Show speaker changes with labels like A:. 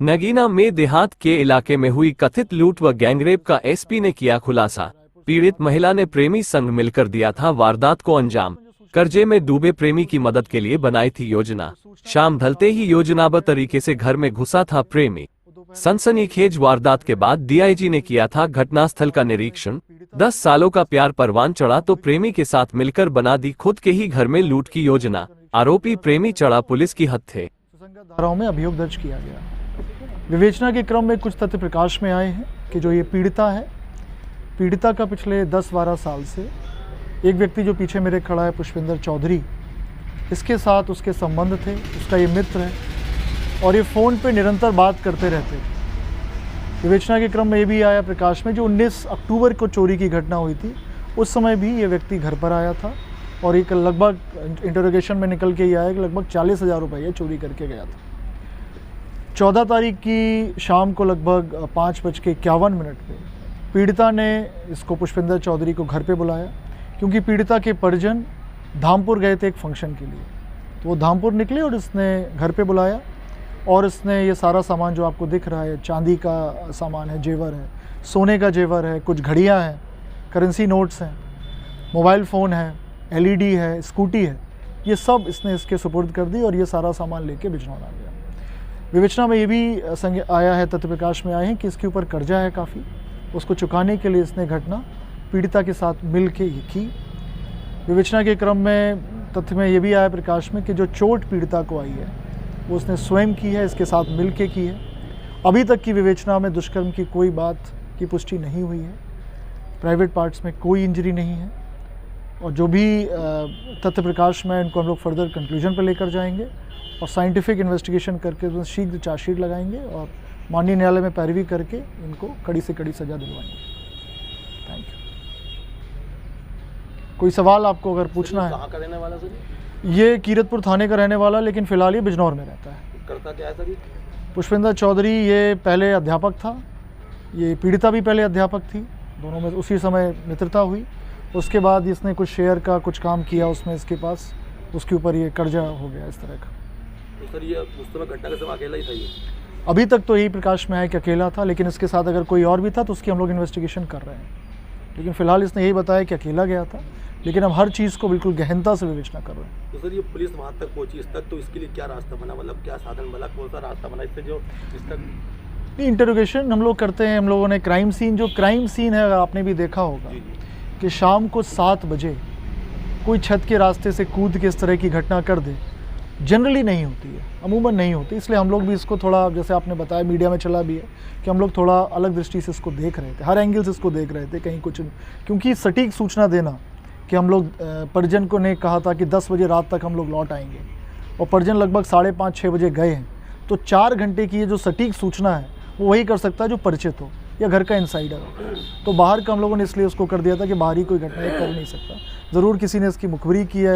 A: नगीना में देहात के इलाके में हुई कथित लूट व गैंगरेप का एसपी ने किया खुलासा। पीड़ित महिला ने प्रेमी संग मिलकर दिया था वारदात को अंजाम। कर्जे में डूबे प्रेमी की मदद के लिए बनाई थी योजना। शाम ढलते ही योजनाबद्ध तरीके से घर में घुसा था प्रेमी। सनसनीखेज वारदात के बाद डीआईजी ने किया था घटनास्थल का निरीक्षण। 10 सालों का प्यार परवान चढ़ा तो प्रेमी के साथ मिलकर बना दी खुद के ही घर में लूट की योजना। आरोपी प्रेमी चढ़ा पुलिस की हत्थे।
B: धाराओं में अभियोग दर्ज किया गया। विवेचना के क्रम में कुछ तथ्य प्रकाश में आए हैं कि जो ये पीड़िता है, पीड़िता का पिछले 10-12 साल से एक व्यक्ति जो पीछे मेरे खड़ा है, पुष्पिंदर चौधरी, इसके साथ उसके संबंध थे। उसका ये मित्र है और ये फ़ोन पे निरंतर बात करते रहते थे। विवेचना के क्रम में ये भी आया प्रकाश में, जो 19 अक्टूबर को चोरी की घटना हुई थी, उस समय भी ये व्यक्ति घर पर आया था और एक लगभग इंटरोगेशन में निकल के ये आया कि लगभग 40,000 रुपये चोरी करके गया था। 14 तारीख की शाम को लगभग 5:51 पे पीड़िता ने इसको पुष्पिंदर चौधरी को घर पे बुलाया, क्योंकि पीड़िता के परिजन धामपुर गए थे एक फंक्शन के लिए। तो वो धामपुर निकले और इसने घर पे बुलाया और इसने ये सारा सामान जो आपको दिख रहा है, चांदी का सामान है, जेवर है, सोने का जेवर है, कुछ घड़ियाँ हैं, करेंसी नोट्स हैं, मोबाइल फ़ोन है, एलईडी है, स्कूटी है, ये सब इसने इसके सुपुर्द कर दी और ये सारा सामान लेके बिजनौर आ गया। विवेचना में ये भी संग आया है, तथ्य प्रकाश में आए हैं कि इसके ऊपर कर्जा है काफ़ी। उसको चुकाने के लिए इसने घटना पीड़िता के साथ मिल के ये की। विवेचना के क्रम में तथ्य में ये भी आया प्रकाश में कि जो चोट पीड़िता को आई है वो उसने स्वयं की है, इसके साथ मिल के की है। अभी तक की विवेचना में दुष्कर्म की कोई बात की पुष्टि नहीं हुई है। प्राइवेट पार्ट्स में कोई इंजरी नहीं है और जो भी तथ्य प्रकाश में इनको हम लोग फर्दर कंक्लूजन पर लेकर जाएंगे और साइंटिफिक इन्वेस्टिगेशन करके उसमें शीघ्र चार्जशीट लगाएंगे और माननीय न्यायालय में पैरवी करके इनको कड़ी से कड़ी सजा दिलवाएंगे। Thank you. कोई सवाल आपको अगर पूछना है?
C: कहाँ का रहने वाला सर?
B: ये कीरतपुर थाने का रहने वाला, लेकिन फिलहाल ये बिजनौर में रहता है।
C: करता क्या है सर?
B: पुष्पिंदर चौधरी ये पहले अध्यापक था, ये पीड़िता भी पहले अध्यापक थी, दोनों में उसी समय मित्रता हुई। उसके बाद इसने कुछ शेयर का कुछ काम किया उसमें इसके पास, उसके ऊपर ये कर्जा हो गया इस तरह का।
C: तो सर ये उस समय घटना के समय अकेला ही था ये?
B: अभी तक तो यही प्रकाश में है कि अकेला था, लेकिन इसके साथ अगर कोई और भी था तो उसकी हम लोग इन्वेस्टिगेशन कर रहे हैं। लेकिन फिलहाल इसने यही बताया कि अकेला गया था, लेकिन हम हर चीज़ को बिल्कुल गहनता से विवेचना कर रहे हैं।
C: तो सर ये पुलिस वहाँ तक पहुँची इस तक, तो इसके लिए क्या रास्ता बना, मतलब क्या साधन बना, कौन सा रास्ता बना इससे जो इस तक?
B: इंटरोगेशन हम लोग करते हैं। हम लोगों ने क्राइम सीन है, अगर आपने भी देखा होगा कि शाम को 7 बजे कोई छत के रास्ते से कूद के इस तरह की घटना कर दे, जनरली नहीं होती है, अमूमन नहीं होती। इसलिए हम लोग भी इसको थोड़ा, जैसे आपने बताया मीडिया में चला भी है, कि हम लोग थोड़ा अलग दृष्टि से इसको देख रहे थे, हर एंगल से इसको देख रहे थे, कहीं कुछ, क्योंकि सटीक सूचना देना कि हम लोग परिजन को ने कहा था कि 10 बजे रात तक हम लोग लौट आएंगे और परिजन लगभग 5:30-6 बजे गए हैं, तो 4 घंटे की ये जो सटीक सूचना है वो वही कर सकता है जो परिचित हो या घर का इंसाइडर हो। तो बाहर का हम लोगों ने इसलिए उसको कर दिया था कि बाहरी कोई घटना कर नहीं सकता। ज़रूर किसी ने इसकी मुखबिरी की है,